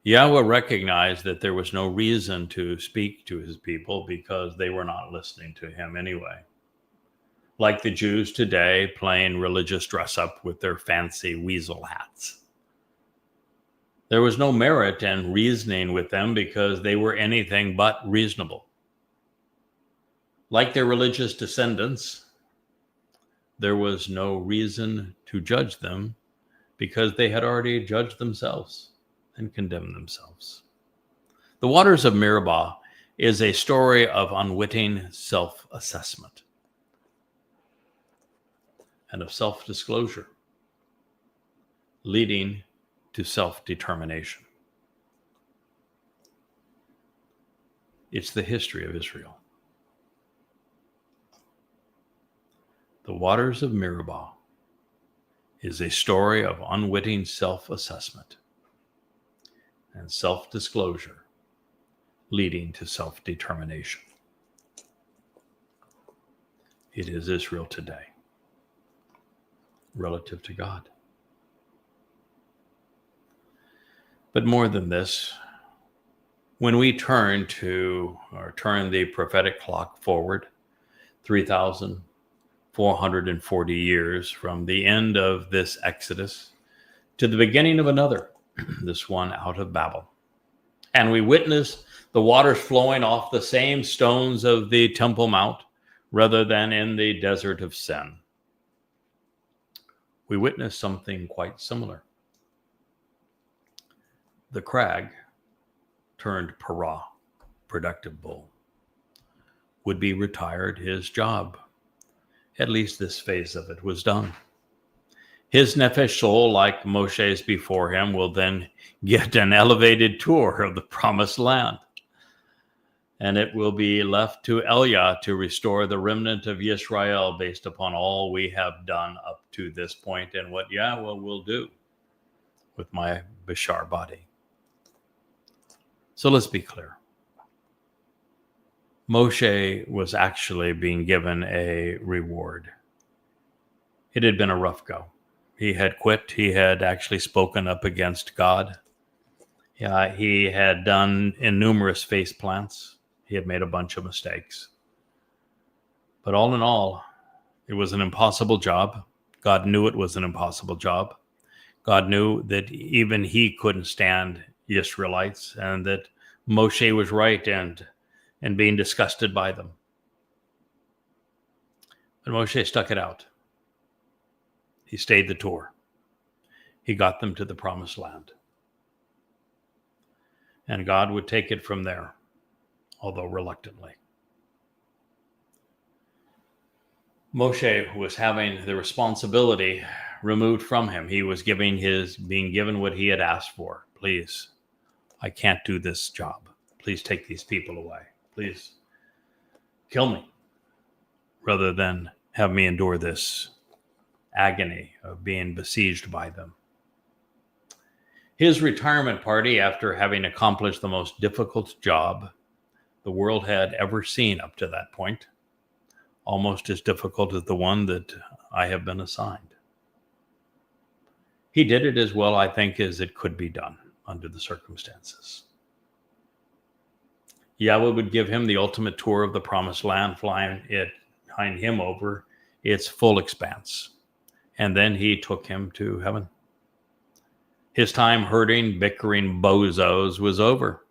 Yahweh recognized that there was no reason to speak to his people because they were not listening to him anyway. Like the Jews today, playing religious dress up with their fancy weasel hats. There was no merit in reasoning with them because they were anything but reasonable. Like their religious descendants, there was no reason to judge them because they had already judged themselves and condemned themselves. The waters of Meribah is a story of unwitting self-assessment and of self-disclosure, leading to self-determination. It's the history of Israel. The waters of Meribah is a story of unwitting self-assessment and self-disclosure, leading to self-determination. It is Israel today, relative to God. But more than this, when we turn the prophetic clock forward 3,440 years from the end of this Exodus to the beginning of another, this one out of Babel, and we witness the waters flowing off the same stones of the Temple Mount rather than in the desert of Sin, we witness something quite similar. The crag turned Parah, productive bull, would be retired. His job, at least this phase of it, was done. His nefesh soul, like Moshe's before him, will then get an elevated tour of the promised land. And it will be left to Elia to restore the remnant of Yisrael based upon all we have done up to this point and what Yahweh will do with my Bashar body. So let's be clear. Moshe was actually being given a reward. It had been a rough go. He had quit. He had actually spoken up against God. He had done numerous face plants. He had made a bunch of mistakes. But all in all, it was an impossible job. God knew it was an impossible job. God knew that even he couldn't stand Israelites, and that Moshe was right and being disgusted by them. But Moshe stuck it out. He stayed the tour. He got them to the promised land. And God would take it from there, although reluctantly. Moshe was having the responsibility removed from him. He was being given what he had asked for. Please, I can't do this job. Please take these people away. Please kill me, rather than have me endure this agony of being besieged by them. His retirement party, after having accomplished the most difficult job the world had ever seen up to that point, almost as difficult as the one that I have been assigned. He did it as well, I think, as it could be done under the circumstances. Yahweh would give him the ultimate tour of the promised land, flying it behind him over its full expanse. And then he took him to heaven. His time herding, bickering bozos was over.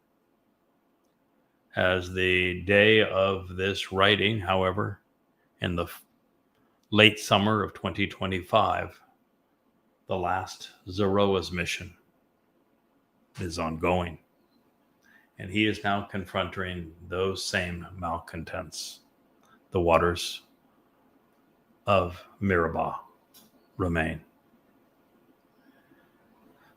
As the day of this writing, however, in the late summer of 2025, the last Zeroah's mission is ongoing. And he is now confronting those same malcontents. The waters of Meribah remain.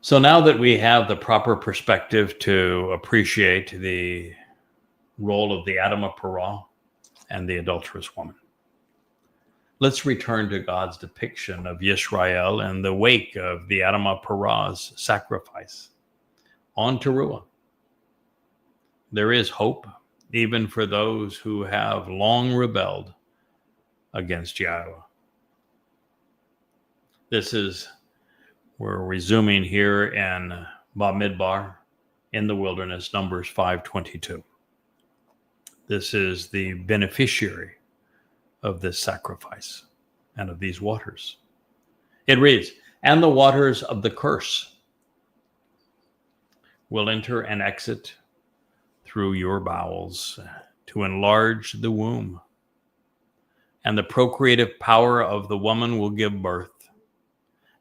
So now that we have the proper perspective to appreciate the role of the Adam of Parah and the adulterous woman, let's return to God's depiction of Yisrael in the wake of the Adam of Parah's sacrifice on Teruah. There is hope, even for those who have long rebelled against Yahweh. We're resuming here in Bamidbar in the wilderness, Numbers 5:22. This is the beneficiary of this sacrifice and of these waters. It reads, "And the waters of the curse will enter and exit through your bowels to enlarge the womb. And the procreative power of the woman will give birth.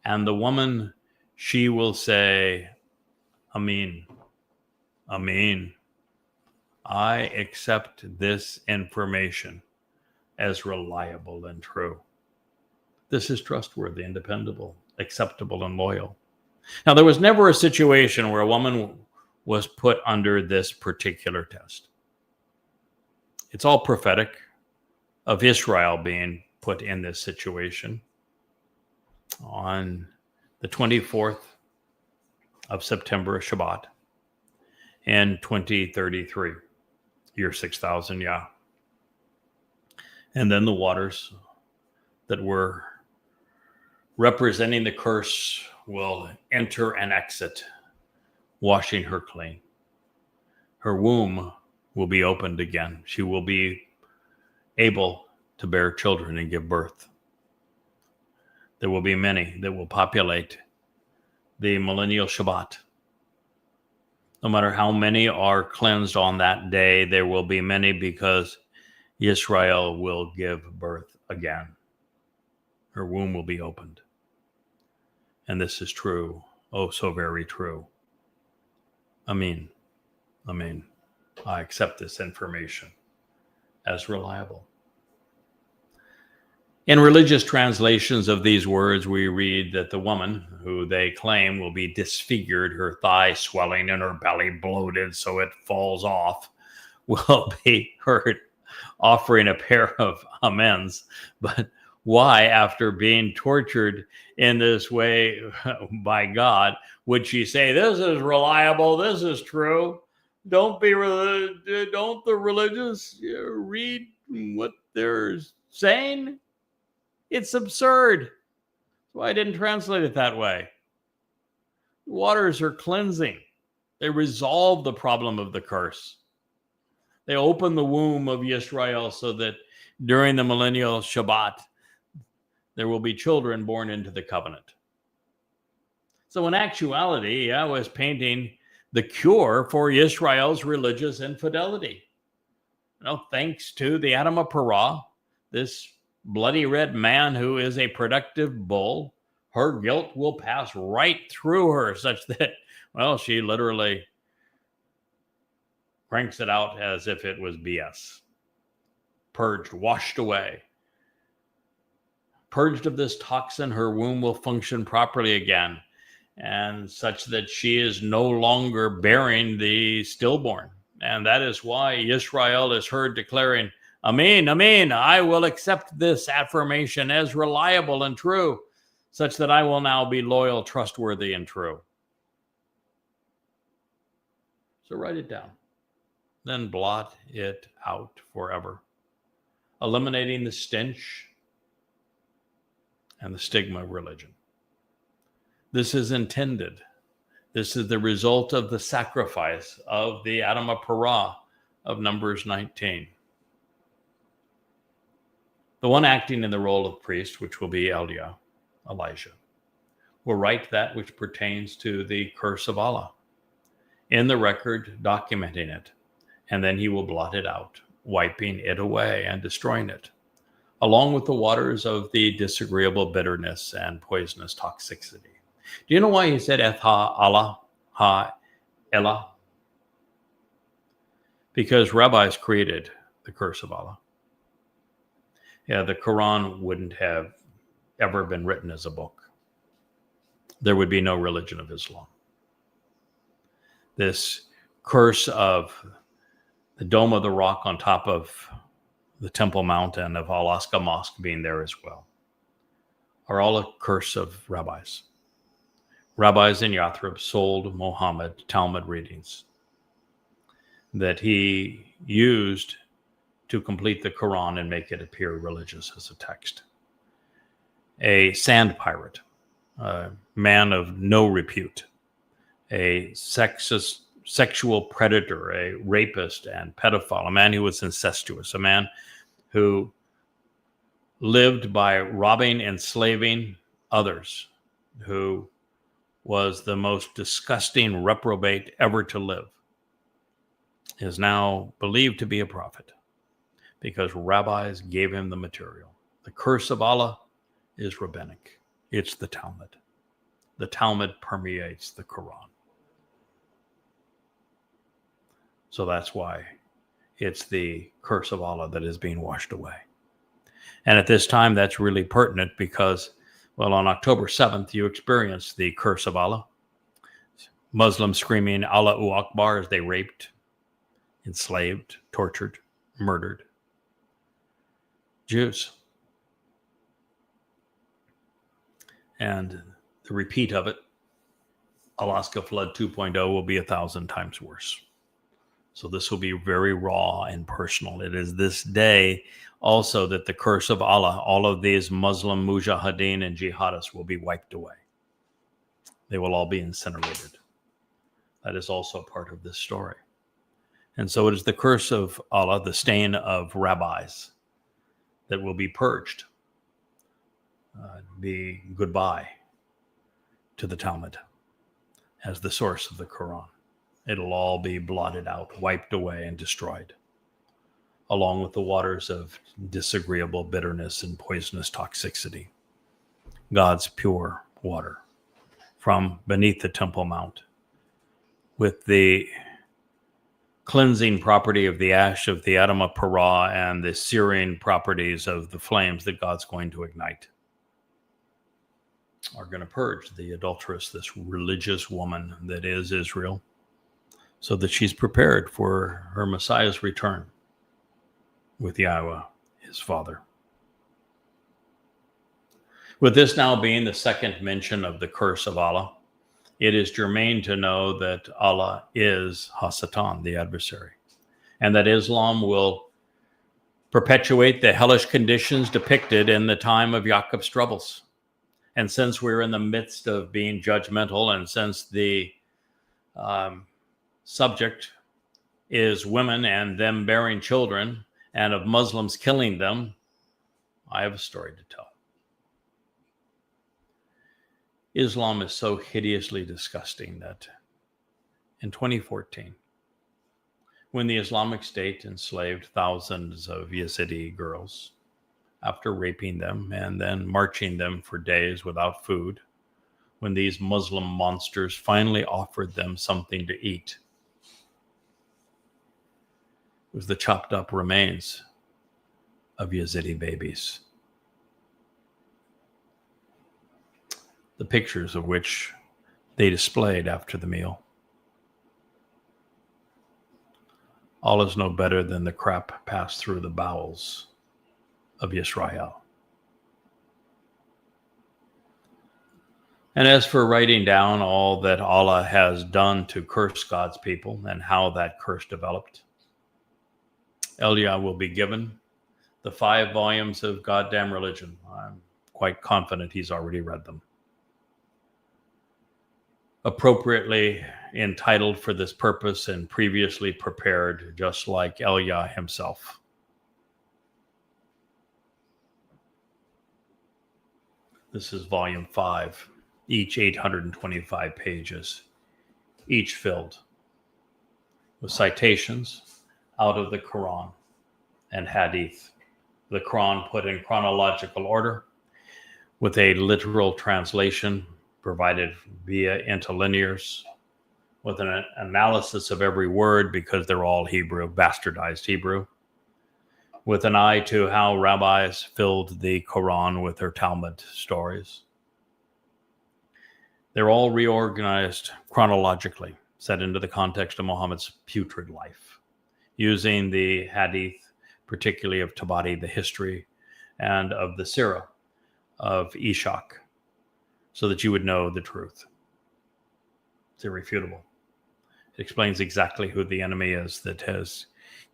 And the woman she will say, Amen. Amen. I accept this information as reliable and true. This is trustworthy and dependable, acceptable and loyal. Now, there was never a situation where a woman was put under this particular test. It's all prophetic of Israel being put in this situation on the 24th of September, Shabbat, in 2033, year 6000, And then the waters that were representing the curse will enter and exit, washing her clean. Her womb will be opened again. She will be able to bear children and give birth. There will be many that will populate the millennial Shabbat. No matter how many are cleansed on that day, there will be many because Israel will give birth again. Her womb will be opened. And this is true, oh so very true. Amen. Amen. I accept this information as reliable. In religious translations of these words, we read that the woman, who they claim will be disfigured, her thigh swelling and her belly bloated so it falls off, will be heard offering a pair of amens. But why, after being tortured in this way by God, would she say, this is reliable, this is true? Don't the religious read what they're saying? It's absurd. That's why I didn't translate it that way. Waters are cleansing. They resolve the problem of the curse. They open the womb of Yisrael so that during the millennial Shabbat, there will be children born into the covenant. So in actuality, I was painting the cure for Israel's religious infidelity. Thanks to the Adam of Parah, this bloody red man who is a productive bull, her guilt will pass right through her such that, she literally cranks it out as if it was BS. Purged, washed away. Purged of this toxin, her womb will function properly again, and such that she is no longer bearing the stillborn. And that is why Israel is heard declaring, Amen, amen, I will accept this affirmation as reliable and true, such that I will now be loyal, trustworthy, and true. So write it down, then blot it out forever, eliminating the stench and the stigma of religion. This is intended. This is the result of the sacrifice of the Adam of Parah of Numbers 19. The one acting in the role of priest, which will be Elijah, will write that which pertains to the curse of Allah in the record, documenting it, and then he will blot it out, wiping it away and destroying it, along with the waters of the disagreeable bitterness and poisonous toxicity. Do you know why he said Eth ha-Allah, ha-Elah? Because rabbis created the curse of Allah. The Quran wouldn't have ever been written as a book. There would be no religion of Islam. This curse of the Dome of the Rock on top of the Temple Mount and of Al-Aqsa Mosque being there as well are all a curse of rabbis. Rabbis in Yathrib sold Muhammad Talmud readings that he used to complete the Quran and make it appear religious as a text. A sand pirate, a man of no repute, a sexual predator, a rapist and pedophile, a man who was incestuous, a man who lived by robbing, enslaving others, who was the most disgusting reprobate ever to live, is now believed to be a prophet because rabbis gave him the material. The curse of Allah is rabbinic. It's the Talmud. The Talmud permeates the Quran. So that's why it's the curse of Allah that is being washed away. And at this time, that's really pertinent because, well, on October 7th, you experienced the curse of Allah. Muslims screaming Allahu Akbar as they raped, enslaved, tortured, murdered Jews. And the repeat of it, Alaska Flood 2.0, will be 1,000 times worse. So this will be very raw and personal. It is this day also that the curse of Allah, all of these Muslim mujahideen and jihadists, will be wiped away. They will all be incinerated. That is also part of this story. And so it is the curse of Allah, the stain of rabbis, that will be purged. Be goodbye to the Talmud as the source of the Quran. It'll all be blotted out, wiped away, and destroyed, along with the waters of disagreeable bitterness and poisonous toxicity. God's pure water from beneath the Temple Mount, with the cleansing property of the ash of the Adamah Parah and the searing properties of the flames that God's going to ignite, are going to purge the adulteress, this religious woman that is Israel, so that she's prepared for her Messiah's return with Yahweh, his Father. With this now being the second mention of the curse of Allah, it is germane to know that Allah is Hasatan, the adversary, and that Islam will perpetuate the hellish conditions depicted in the time of Jacob's troubles. And since we're in the midst of being judgmental, and since the subject is women and them bearing children, and of Muslims killing them, I have a story to tell. Islam is so hideously disgusting that in 2014, when the Islamic State enslaved thousands of Yazidi girls, after raping them and then marching them for days without food, when these Muslim monsters finally offered them something to eat, it was the chopped up remains of Yazidi babies, the pictures of which they displayed after the meal. All is no better than the crap passed through the bowels of Israel. And as for writing down all that Allah has done to curse God's people and how that curse developed, Elia will be given the 5 volumes of Goddamn Religion. I'm quite confident he's already read them. Appropriately entitled for this purpose and previously prepared, just like Elia himself. This is volume 5, each 825 pages, each filled with citations out of the Quran and Hadith. The Quran put in chronological order with a literal translation provided via interlinears, with an analysis of every word because they're all Hebrew, bastardized Hebrew, with an eye to how rabbis filled the Quran with their Talmud stories. They're all reorganized chronologically, set into the context of Muhammad's putrid life, using the Hadith, particularly of Tabari, the history, and of the Sirah of Ishaq, so that you would know the truth. It's irrefutable. It explains exactly who the enemy is that has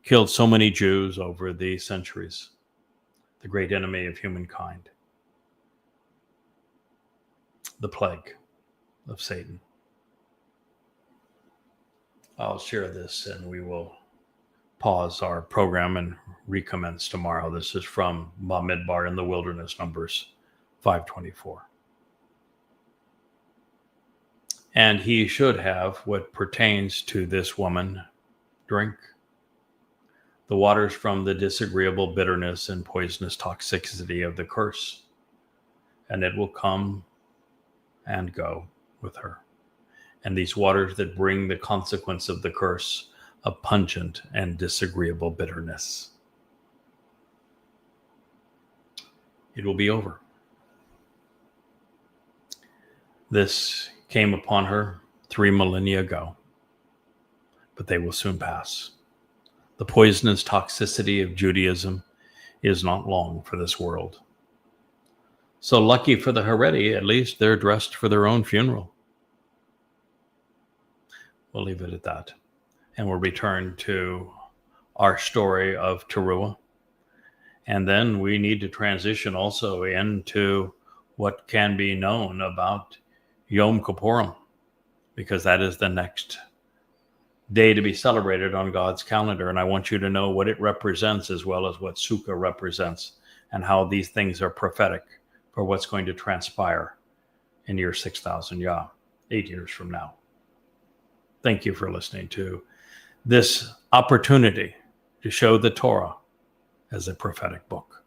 killed so many Jews over the centuries, the great enemy of humankind, the plague of Satan. I'll share this and we will pause our program and recommence tomorrow. This is from Bamidbar in the Wilderness, Numbers 5:24. And he should have what pertains to this woman drink the waters from the disagreeable bitterness and poisonous toxicity of the curse, and it will come and go with her. And these waters that bring the consequence of the curse of pungent and disagreeable bitterness. It will be over. This came upon her 3 millennia ago, but they will soon pass. The poisonous toxicity of Judaism is not long for this world. So lucky for the Haredi, at least they're dressed for their own funeral. We'll leave it at that. And we'll return to our story of Teruah. And then we need to transition also into what can be known about Yom Kippurim, because that is the next day to be celebrated on God's calendar. And I want you to know what it represents as well as what Sukkah represents and how these things are prophetic for what's going to transpire in year 6,000 Yah, 8 years from now. Thank you for listening to this opportunity to show the Torah as a prophetic book.